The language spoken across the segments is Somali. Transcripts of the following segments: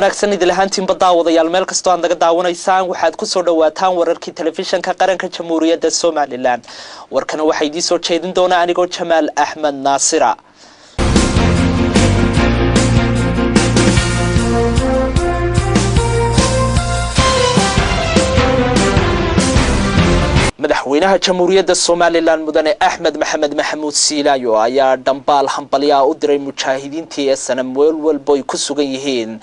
wanaagsan idil ahaantiin baddaawadayaal meel kastoo aad naga daawanaysaan waxaad ku soo dhawaataan wararkii telefishanka qaranka Jamhuuriyadda Soomaaliland warkana waxa idin soo jeedin doona anigoo Jamaal Ahmed Naasira madaxweynaha Jamhuuriyadda Soomaaliland mudane Axmed Maxamed Maxamuud Siilayo ayaa dhambaal hambalyo u diray mujaahidiintii ee sanamweel walba ay ku sugan yihiin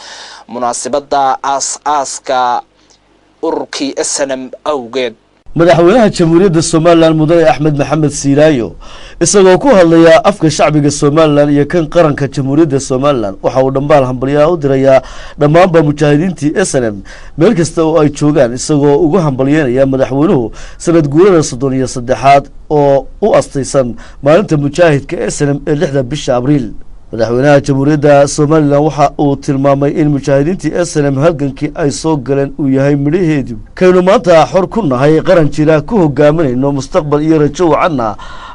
munaasabada aas-aaska ururkii SNM awgeed madaxweynaha Jamhuuriyadda Soomaaliland mudane Axmed Maxamed Siilayo isagoo ku hadlaya afka shacbiga Soomaaliland iyo kan qaranka Jamhuuriyadda Soomaaliland waxa uu dhambaal hambalyo u diray dhammaan mujaahidiintii SNM meel kasta oo ay joogaan isagoo ugu hambalyeynaya madaxweynuhu sanad guurada 33 oo u astaysan maalinta mujaahidka SNM ee 6 bisha Abriil madaxweynaha Jamhuuriyadda Soomaaliland waxa uu tilmaamay in mujaahidiintii SNM halgankii ay soo galeen uu yahay midhaheedu kaynu maanta xor ku nahay qaran jira ku hogaaminayno mustaqbal iyo rajo wacan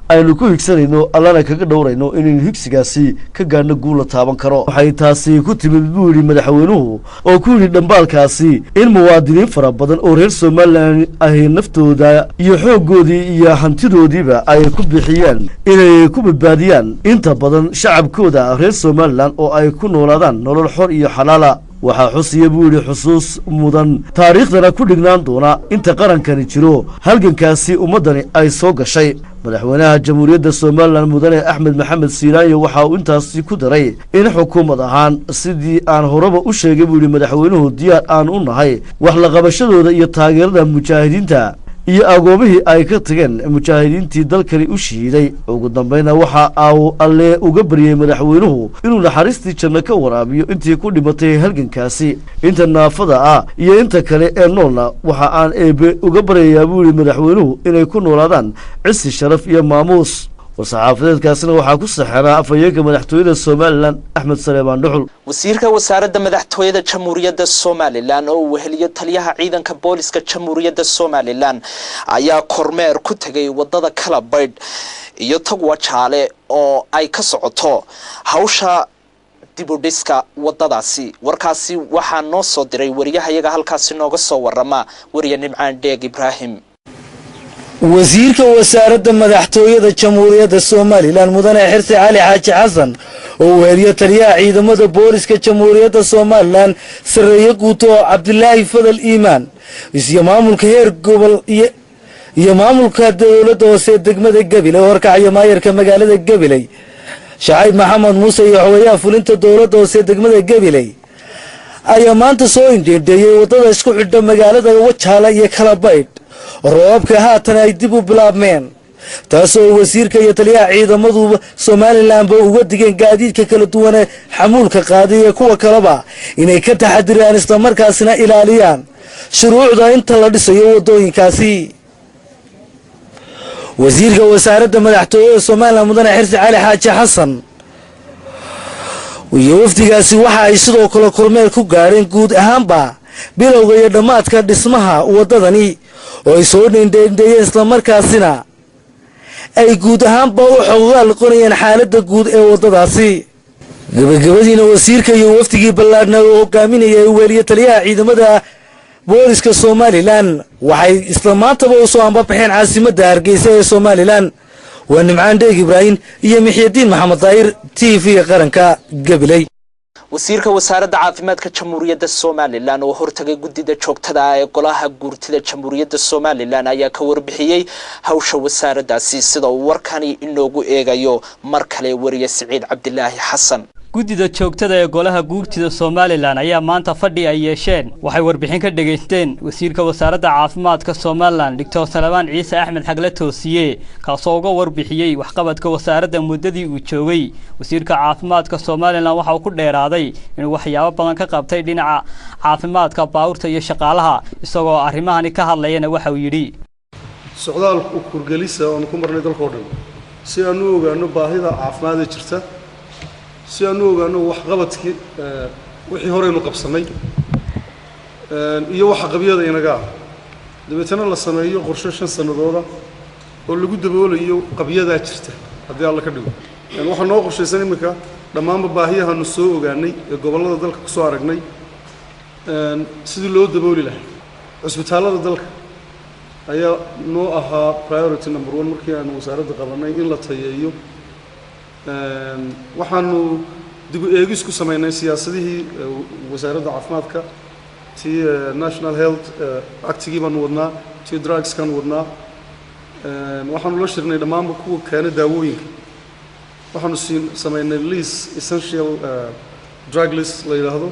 aynu ku higsanayno allana kaga dhowrayno in higsigaasi ka gaarno guul la taaban karo waxay taasi ku timid buu yiri madaxweynuhu oo ku yiri dhambaalkaasi in muwaadiniin fara badan oo reer Soomaaliland ay naftooda iyo xoogoodii iyo hantidoodiiba ay ku bixiyaan inay ku badbaadiyaan inta badan shacabkooda reer Soomaaliland oo ay ku noolaadaan nolol xor iyo xalaal waxa xusiya buu yiri xusuus mudan taariikhdana ku dhignaan doona inta qarankani jiro halgankaasi ummadani ay soo gashay madaxweynaha Jamhuuriyadda Soomaaliland mudane Axmed Maxamed Siilayo waxa uu intaasi ku daray in xukuumad ahaan sidii aan horeba u sheegay buu yiri madaxweynuhu diyaar aan u nahay wax la qabashadooda iyo taageerada mujaahidiinta iyo agoomihii ay ka tageen mujaahidiintii dalkani u shiiday ugu dambeeyna waxa uu alle uga bariyay madaxweynuhu inuu naxariistii janno ka waraabiyo intii ku dhimatay halgankaasi inta naafada iyo inta kale ee noolna waxa aan eebe uga barayaa buu yiri madaxweynuhu inay ku noolaadaan cisi sharaf iyo maamuus وصحافيتكاسنا waxaa ku saxeeraa afayeenka madaxtooyada Soomaaliland Axmed Saleeman Dhuxul wasiirka wasaaradda madaxtooyada Jamhuuriyadda Soomaaliland oo weheliyo taliyaha ciidanka booliska Jamhuuriyadda Soomaaliland ayaa kormeer ku tagay wadada kala baydh iyo tagwa jaale oo ay ka socoto hawsha dibudhiska wadadaasi warkaasi waxaa noo soo diray wariyahayaga halkaasi nooga soo warama wariye Nimcaan Deeg Ibraahim wasiirka wasaaradda madaxtooyada Jamhuuriyadda Soomaaliland mudane Xirsi Cali Xaaji Xasan oo weheliyo taliyaha ciidamada booliska Jamhuuriyadda Soomaaliland sareeyo guuto Cabdullaahi Fadal Iimaan iyo maamulka heer gobol iyo maamulka dawladda hoose degmada Gabiley horkacyo maayarka magaalada Gabiley Shaciib Maxamed Muuse iyo xogayaha fulinta dawladda hoose degmada Gabiley ayaa maanta soo indheeyay wadada isku xidha magaalada Wajaale iyo Kala Baydh roobka haatan ay dib u bilaabmeen taasoo wasiirka iyo taliyaha ciidamadu Soomaaliland ba uga digeen gaadiidka kala duwan ee xamuulka qaadiye kuwa kaleba inay ka taxadiraan isla markaasina ilaaliyaan shuruucda inta la dhisayo wadooyinkaasi wasiirka wasaaradda madaxtooyada Soomaaliland mudane Xirsi Cali Xaaji Xasan iyo wafdigaasi waxa ay sidoo kale kormeer ku gaareen guud ahaanba bilowga iyo dhamaadka dhismaha wadadani oo ay soo dheendheeyeen isla markaasina ay guud ahaanba u xogaal qonayeen xaaladda guud ee wadadaasi gabagabadiina wasiirka iyo wafdigii ballaadhna oo hogaaminayay weheliyo taliyaha ciidamada booliska Soomaaliland waxay isla maantaba u soo ambabaxeen caasimadda Hargeysa ee Soomaaliland waa Nimcaan Deeg Ibraahim iyo Mixyadiin Maxamed Daahir TV qaranka Gabiley wasiirka wasaaradda caafimaadka Jamhuuriyadda Soomaaliland oo hortagay gudida joogtada ee golaha guurtida Jamhuuriyadda Soomaaliland ayaa ka warbixiyay hawsha wasaaraddaasi sida uu warkani inoogu eegayo mar kale wariye Saciid Cabdillaahi Xasan gudida joogtada ee golaha guurtida Soomaaliland ayaa maanta fadhi ay yeesheen waxay warbixin ka dhageysteen wasiirka wasaaradda caafimaadka Soomaaliland Dr. Salmaan Ciise Axmed Xagle Toosiye kaasoo uga warbixiyay waxqabadka wasaaradda muddadii uu joogay wasiirka caafimaadka Soomaaliland waxa uu ku dheeraaday in waxyaabo badan ka qabtay dhinaca caafimaadka baawurta iyo shaqaalaha isagoo arrimahani ka hadlayna waxa uu yiri socdaalku kurgalisa oo ku marnay dalka oo dhan si aanu ogaano baahida caafimaad ee jirta si aanu ogaano wax qabadkii wixii horeynu qabsanay iyo waxa qabiyada inaga dabeetana la sameeyo qorshe 5 sanadooda oo lagu daboolayo qabiyada jirta haddii alla ka dhigo waxa noo qorshaysan imika dhammaan baahiyaha nu soo ogaanay ee gobolada dalka ku soo aragnay sidii loo dabooli lahaa cusbitaalada dalka ayaa noo ahaa priority number 1 markii aan wasaaradda qabanay in la tayeeyo waxaanu dib u eegis ku sameynay siyaasadihii wasaaradda caafimaadka tii national health actigii baan wadnaa tii drugs kan wadnaa waxaanu la shirnay dhammaan kuwa keena daawooyinka waxaanu sameynay list essential drug list la yiraahdo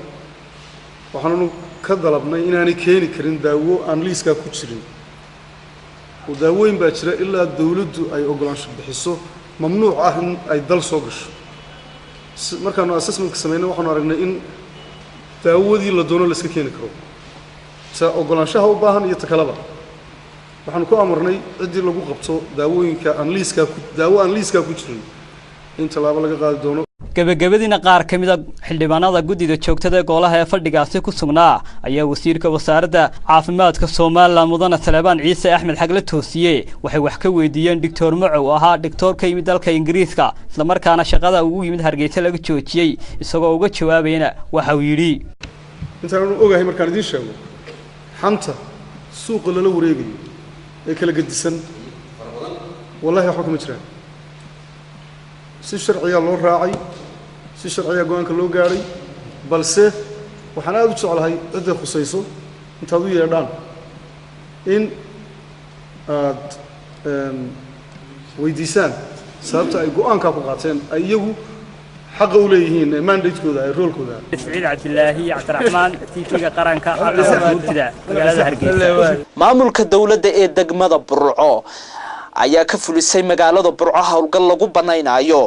waxaanu ka dalabnay inaanay keeni karin daawo aan liiska ku jirin وداوين باجرة إلا الدولة أي أقولانش بحسه ممنوع أهن أي دل صوغش مركانو أساس من كسمينه وحنا رجنا إن داودي لدونه لسكين كرو سأقولانشها وباهن يتكلمه وحنا كو أمرني عدي لجو قبضه داوين كأنليسكا داو أنليسكا كوتشرين إنت لا بلغ قال دونه gabagabadiina qaar ka mid ah xildhibaanada guddiga joogtada golaha ee fadhigaasi ku sugnaa ayaa wasiirka wasaaradda caafimaadka Soomaaliland mudane Salebaan Ciise Axmed Xagle toosiye waxay wax ka weydiiyeen Dr. Macow ahaa doctor ka yimid dalka Ingiriiska isla markaana shaqada ugu yimid Hargeysa laga joojiyay isagoo uga jawaabayna waxa uu yiri intaan ogahay markaan idin sheego xanta suuqa la wareegayo ee kala gedisan wallahi waxa kuma jiraan si sharciga loo raacay si sharciga go'aanka loo gaaray balse waxaan aad u jeclahay cidda khusayso intaad u yeedhaan in aad weydiisaan sababta ay go'aanka ku qaateen ay iyagu xaq u leeyihiin mandate-kooda ay roolkooda Saciid Cabdillaahi Cabdiraxmaan TV-ga qaranka Cabdiraxmaan magaalada Hargeysa maamulka dawladda ee degmada Burco ayaa ka fulisay magaalada Burco hawlgal lagu banaynayo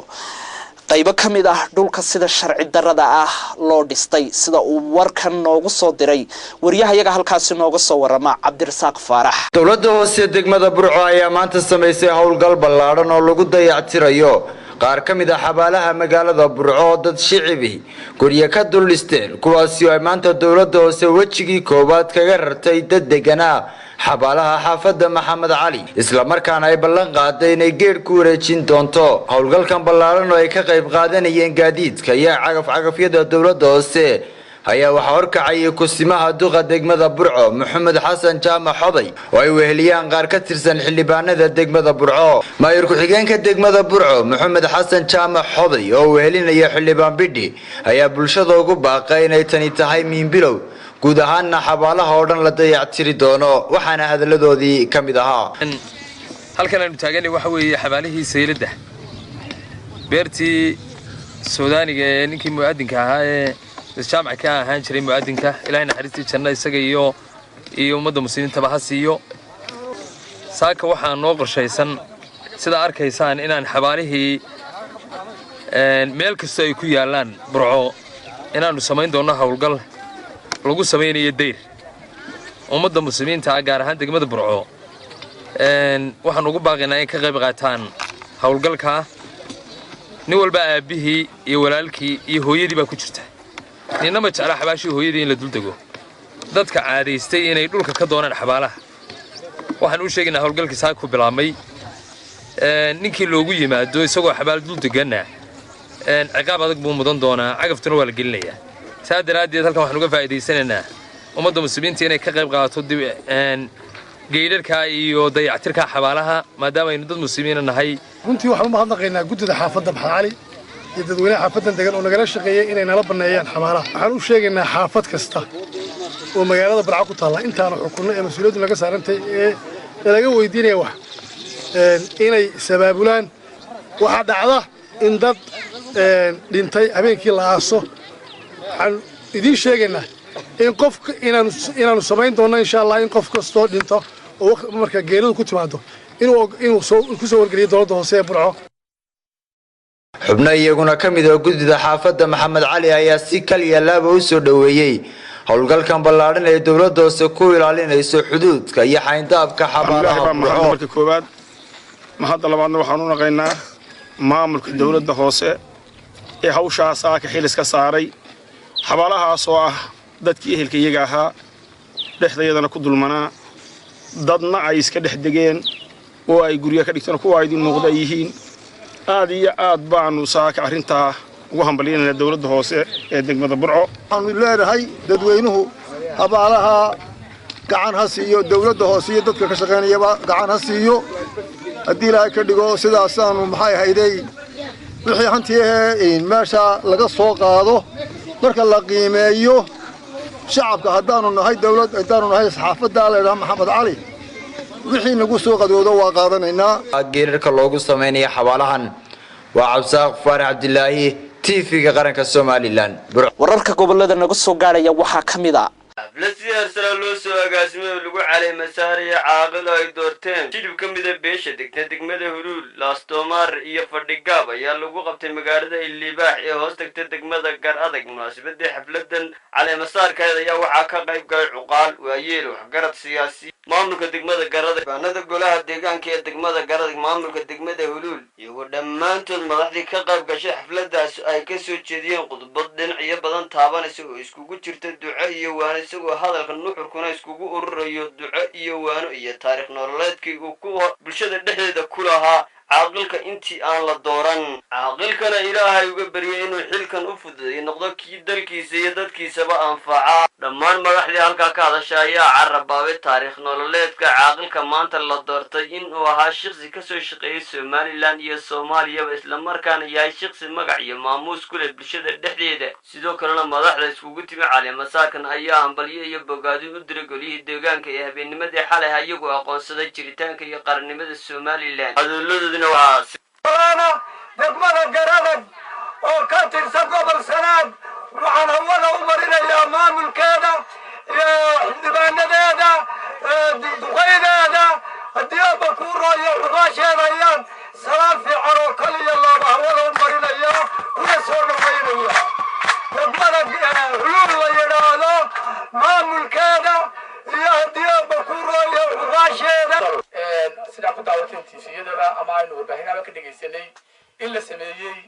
qaybo kamid ah dhulka sida sharci darrada ah loo dhistay sida uu warkan noogu soo diray wariyahayaga halkaas nooga soo warama Cabdirasaaq Faarax dawladda hoose degmada Burco ayaa maanta sameysay hawlgal ballaaran oo lagu dayactirayo qaar kamid ah xabaalaha magaalada Burco dad shicibi guriga ka dulisteen kuwaasi oo maanta dawladda hoose wajigii koobaad kaga rartay dad deganaa xabaalaha xaafadda Maxamed Cali isla markaana ay ballan qaaday inay geed ku wareejin doonto hawlgalkan ballaaran oo ay ka qayb qaadanayeen gaadiidka iyo cagaf-cagafyada dawladda hoose ayaa waxa horkacay kusimaha duqa degmada Burco Maxamed Xasan Jaamac Xoday oo ay weheliyaan qaar ka tirsan xildhibaanada degmada Burco maayir ku xigeenka degmada Burco Maxamed Xasan Jaamac Xoday oo wehelinaya xildhibaan Bidhi ayaa bulshada ugu baaqay inay tani tahay miinbilow guud ahaanna xabaalaha oo dhan la dayactiri doono waxaana hadaladoodii kamid ahaa halkan aanu taaganay waxa weeye xabaalihii Sayladda beertii Suudaaniga ee ninkii muwaadinka ahaa ee jaamac ka ahaan jiray muwaadinka Ilaahay naxariistii janna isaga iyo ummadda muslimiinta ha siiyo saaka waxaan noo qorshaysan sida arkaysaan inaan xabaalihii meel kasta ay ku yaalaan Burco inaanu samayn doono hawlgal lagu sameeyay deer ummadda muslimiinta gaar ahaan degmada Burco waxaan ugu baaqaynaa in ka qayb qaataan hawlgalka nin walba aabihii iyo walaalkii iyo hooyadii baa ku jirta ninama jecla xabaashii hooyadii in la dul dago dadka caadaystay inay dhulka ka doonaan xabaalaha waxaan u sheegaynaa hawlgalkii saa ku bilaabmay ninkii loogu yimaado isagoo xabaal dul degana ciqaab adag buu mudan doonaa cagaftina waa la gelinayaa saadaraaddeed halkan waxaan uga faa'iideysanaynaa ummadda muslimiinta inay ka qayb qaato geedarka iyo dayactirka xabaalaha maadaama aynu dad muslimiin nahay runtii waxaan u mahadnaqaynaa guddida xaafadda Maxamed Cali iyo dadweynaha xaafaddan degan oo nagala shaqeeyay inay nala baneeyaan xabaalaha waxaan u sheegaynaa xaafad kasta oo magaalada Burco ku taala intaanu xukunno ee mas'uuliyaddu laga saarantay ee laga weydiinaya wax inay sabaabulaan waxa dhacda in dad dhintay habeenkii la aaso waxaan idiin sheegaynaa in qofka inaanu samayn doono insha Allah in qof kastoo dhinto oo marka geeridu ku timaado inuu ku soo wargeliyo dawladda hoose ee Burco xubno iyaguna kamid ah guddida xaafadda Maxamed Cali ayaa si kaliya laaba u soo dhaweeyay hawlgalkan ballaaran ee dawladda hoose ku ilaalinayso xuduudka iyo xayndaabka xabaalaha Burco markii koobaad ma hadda labaadna waxaan u naqaynaa maamulka dawladda hoose ee hawshaas ka xilis ka saaray xabaalahaas oo ah dadkii ehelka iyaga ahaa dhexdeedana ku dulmanaa dadna ay iska dhex degeen oo ay guriga ka dhigteen kuwa ay idin muuqda yihiin aad iyo aad baanu saaka arrintaa ugu hambalyeynaa dawladda hoose ee degmada Burco waxaan leeyahay dadweynuhu abaalaha gacan ha siiyo dawladda hoose iyo dadka ka shaqaynayaba gacan ha siiyo haddii ilaahay ka dhigo sidaasaanu maxay hayday wixii hantii ahee meesha laga soo qaado marka la qiimeeyo shacabka haddaanu nahay dawlad haddaanu nahay saxaafadda la yidhaha maxamed cali wixii nagu soo qadoodo waa qaadanaynaa geerarka loogu sameynaya xabaalahan waa cabsaaq faarax cabdilaahi TV-ga qaranka Somaliland wararka gobolada naga soo gaaraya waxaa kamid ah xaflad sare loo soo agaasimay lagu calay masaariya caaqil ay doorteen jilib kamid ah beesha degmada Huluul Laastoomar iyo Fadhigaab ayaa lagu qabtay magaalada Ilibaax ee hoos tagta degmada Gar Adag munaasabada xafladan calay masaarkeeda ayaa waxaa ka qayb galay cuqaal waayeel waxgarad siyaasi maamulka degmada Gar Adag baanada golaha deegaanka ee degmada Gar Adag maamulka degmada Huluul iyo dhamaantood madaxdii ka qayb gashay xafladaas ay ka soo jeediyeen khudbad dhinacyo badan taabanaysa oo iskugu jirta duco iyo waan isagoo hadalka nuxurkuna iskugu ururayo duco iyo waano iyo taariikh nololeedkii uu ku bulshada dhexdeeda ku lahaa caaqilka intii aan la dooran caaqilkana ilaahay uga baryay inuu xilkan u fududeeyo noqdo kii dalkiisa iyo dadkiisaba anfaca dhammaan madaxdii halka ka hadashay ayaa carabaabay taariikh nololeedka caaqilka maanta la doortay inuu ahaa shakhsi ka soo shaqeeyay Somaliland iyo Soomaaliya isla markaana yahay shakhsi magac iyo maamuus ku leh bulshada dhexdeeda sidoo kalena madaxda iskugu timi caleemasaarkan ayaa ambalyo iyo bogaadin u diray golihii deegaanka ee habeennimadii xalay ayagu aqoonsaday jiritaanka iyo qarannimada Somaliland أنا دقمنا قرادك وكاتر سقوبل سناد وعن أولا أمرنا يا أمام الكادة يا حدبان هذا دقيد هذا الديابة كورا يا غاشين أيام سلام في عروكل يا الله أولا أمرنا يا ونسونا وين يا دقمنا هلول يا هذا أمام الكادة يا الديابة كورا يا غاشين sida ku daawateen TV-yada ama aynu warbaahinaba ka dhageysanay in la sameeyay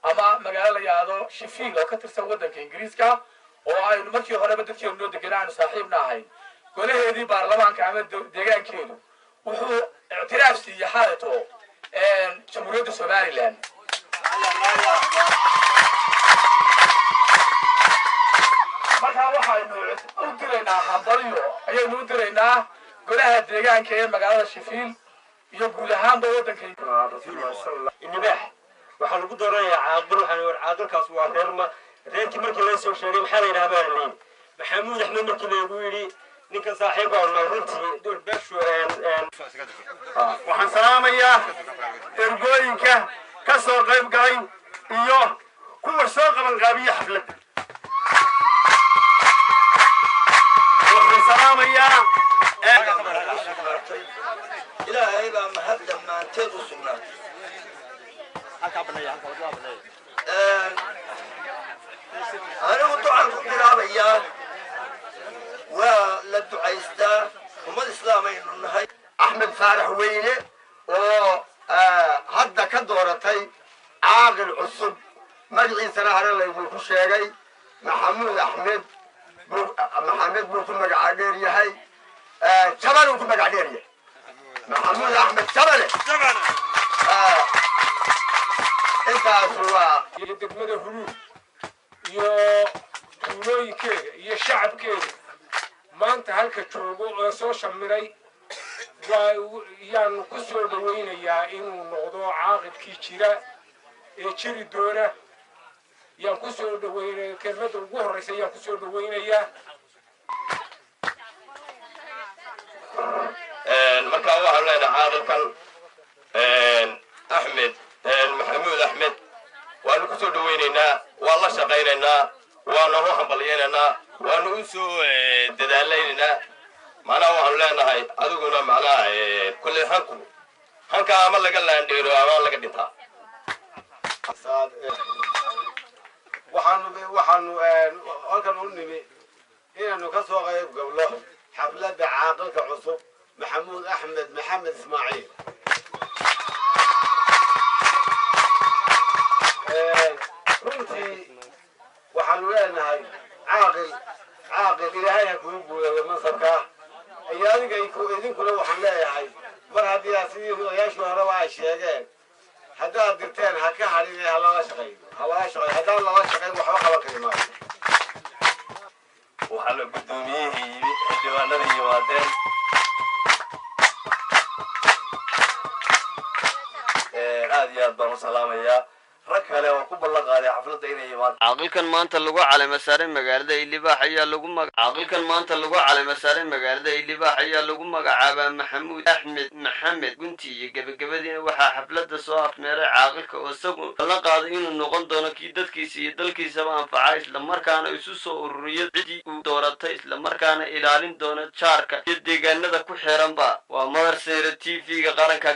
ama magaalo la yiraahdo Sheffield oo ka tirsan wadanka Ingiriiska oo aynu markii horeba dadkii noo deganaan saaxiibna ahayn golaheedii baarlamaanka ama deegaankeedu wuxuu ictiraaf siiyay xaalado jamhuuriyadda Somaliland marka waxaynu u direynaa hambalyo ayaynu u direynaa golaha deegaanka ee magaalada Sheffield iyo guud ahaanba wadanka Ilibaax waxa lagu doorayaa caaqil waxaan caaqilkaas waa reerkii markii la soo sheegay waxa la yiraahdaa leeyin maxamuud axmed markii lagu yiri ninka saaxiibka oo runtii doorbasho waxaan salaamayaa ergooyinka ka soo qayb galay iyo kuwa soo qaban qaabiya xafladda waxaan salaamayaa إلهي بقى مهدم ما انتظر سنة أنا قلت عن قدرة بيا ولا دعيستا وما الإسلامين النهاية أحمد فارح وينه هذا كدورتي عاقل عصب مرجع سنة الله يقول كل شيء محمود أحمد بوكم مقعدير يهي شباب بوكم مقعدير يهي محمود أحمد شباب انت أسوا degmada Huluul iyo tuulooyinkeeda iyo shacabkeeda maanta halka joogo oo soo shamiray yaan ku soo dhaweynayaa inuu noqdo caaqidkii jira ee jiri doona yaan ku soo dhaweynayaa kelmadda ugu horeysa yaan ku soo dhaweynayaa marka waxaan leenahay caaqilkan Axmed Maxamuud Axmed waanu ku soo dhaweynaynaa waan la shaqaynaynaa waanu u hambalyeynaa waanu u soo dadaalaynaynaa macnaha waxaan leenahay adiguna macnaha kulli hanka ama laga laandheero ama laga dhintaa waxaanu halkan u nimi inaanu ka soo qayb galno xafladda caaqilka cusub محمود أحمد محمد إسماعيل runtii waxaanu leenahay caaqil ilaahay kuu buuyo mansabka iyo adiga idinkuna waxaan leeyahay mar haddii aad sidii odayaashii horeba ay sheegeen haddaad dirteen ha ka hadhin ha lala shaqeeyo haddaan lala shaqeyn waxba qaban kari maayo waxaa la guddoomiyihii xildhibaanada yimaadeen aad iyo aad baan u salaamayaa rag kale oo ku ballan qaaday xafladda inay yimaadaan caaqilkan maanta lagu caleema saaray magaalada Ilibaax ayaa lagu magacaabaa Maxamuud Axmed Maxamed Gunti iyo gabagabadiina waxaa xafladda soo afmeeray caaqilka oo isagu ballan qaaday inuu noqon doono kii dadkiisa iyo dalkiisaba anfaca isla markaana isu soo ururiyo cidii uu dooratay isla markaana ilaalin doona jaarka iyo deegaanada ku xiranba waa Madar Seyre TV-ga qaranka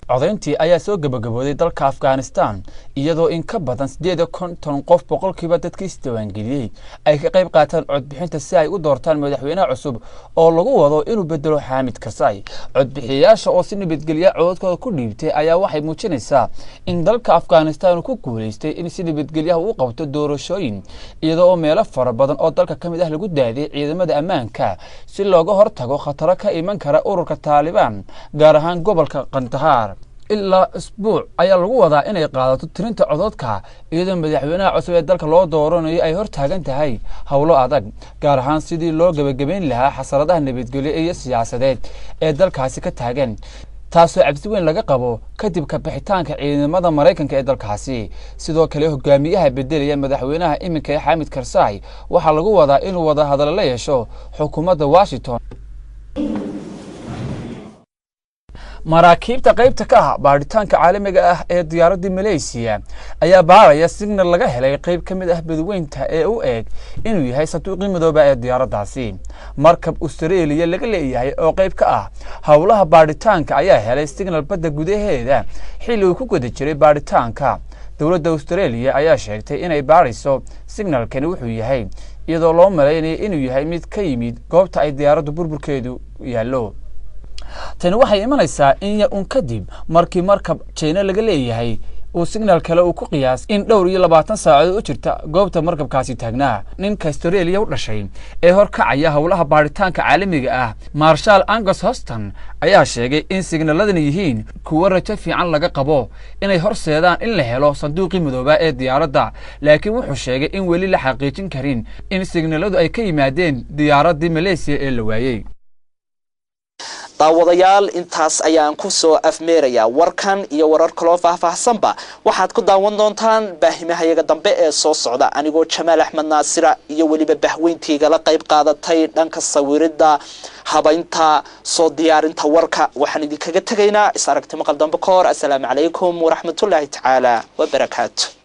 codayntii ayaa soo gabagabooday dalka Afghanistan iyadoo in ka badan 80 qof boqolkiiba dadkii isdiiwaangeliyay ay ka qayb qaataan codbixinta si ay u doortaan madaxweynaha cusub oo lagu wado inuu bedelo Xaamid Karzai codbixiyaasha oo si nabadgelyo codadkooda ku dhiibtay ayaa waxay muujinaysaa in dalka Afghanistan ku guuleystay in si nabadgelyo u qabto doorashooyin iyadoo meelo fara badan oo dalka kamid ah lagu daaday ciidamada ammaanka si looga hortago khataro ka iman kara ururka Taliban gaar ahaan gobolka Qandahar ilaa isbuuc ayaa lagu wadaa inay qaadato tirinta codadka iyadoo madaxweynaha cusub ee dalka loo dooranayo ay hor taagan tahay hawlo adag gaar ahaan sidii loo gabagabeyn lahaa xasaradaha nabadgelyo iyo siyaasadeed ee dalkaasi ka taagan taasoo cabsi weyn laga qabo kadib ka bixitaanka ciidamada Mareykanka ee dalkaasi sidoo kale hogaamiyaha bedelaya madaxweynaha iminka ee Xaamid Karzai waxa lagu wadaa inuu wada hadal la yeesho xukuumadda Washington maraakiibta qaybta ka ah baaritaanka caalamiga ah ee diyaaradda Malaysia ayaa baaraya signal laga helay qayb kamid ah badweynta ee u eeg inuu yahay sanduuqii madooba ee diyaaraddaasi markab Australia laga leeyahay oo qayb ka ah hawlaha baaritaanka ayaa helay signal badda gudaheeda xilli uu ku guda jiray baaritaanka dawladda Australia ayaa sheegtay inay baariso signalkani wuxuu yahay iyadoo loo maleeyay inuu yahay mid ka yimid goobta ay diyaaraddu burburkeedu yaallo tani waxay imanaysaa in ya kadib markii markab China laga leeyahay uu signal kale uu ku qiyaas in dhowr iyo 20 saacadood u jirta goobta markabkaasi taagnaa ninka Australia u dhashay ee horkacaya hawlaha baaritaanka caalamiga ah Marshal Angus Houston ayaa sheegay in signaladani yihiin kuwa rajo fiican laga qabo inay horseedaan in la helo sanduuqii madooba ee diyaaradda laakiin wuxuu sheegay in weli la xaqiijin karin in signaladu ay ka yimaadeen diyaaraddii Malaysia ee la waayay daawadayaal intaas ayaan ku soo afmeerayaa warkan iyo warar kale faahfaahsanba waxaad ku daawan doontaan baahimahayaga dambe ee soo socda anigoo Jamaal Axmed Naasira iyo waliba bahweyntiga la qayb qaadatay dhanka sawirida habaynta soo diyaarinta warka waxaan idinkaga tagaynaa is aragtimo qal dambe ka hor assalaamu calaykum waraxmatullaahi tacaala wa barakaatuh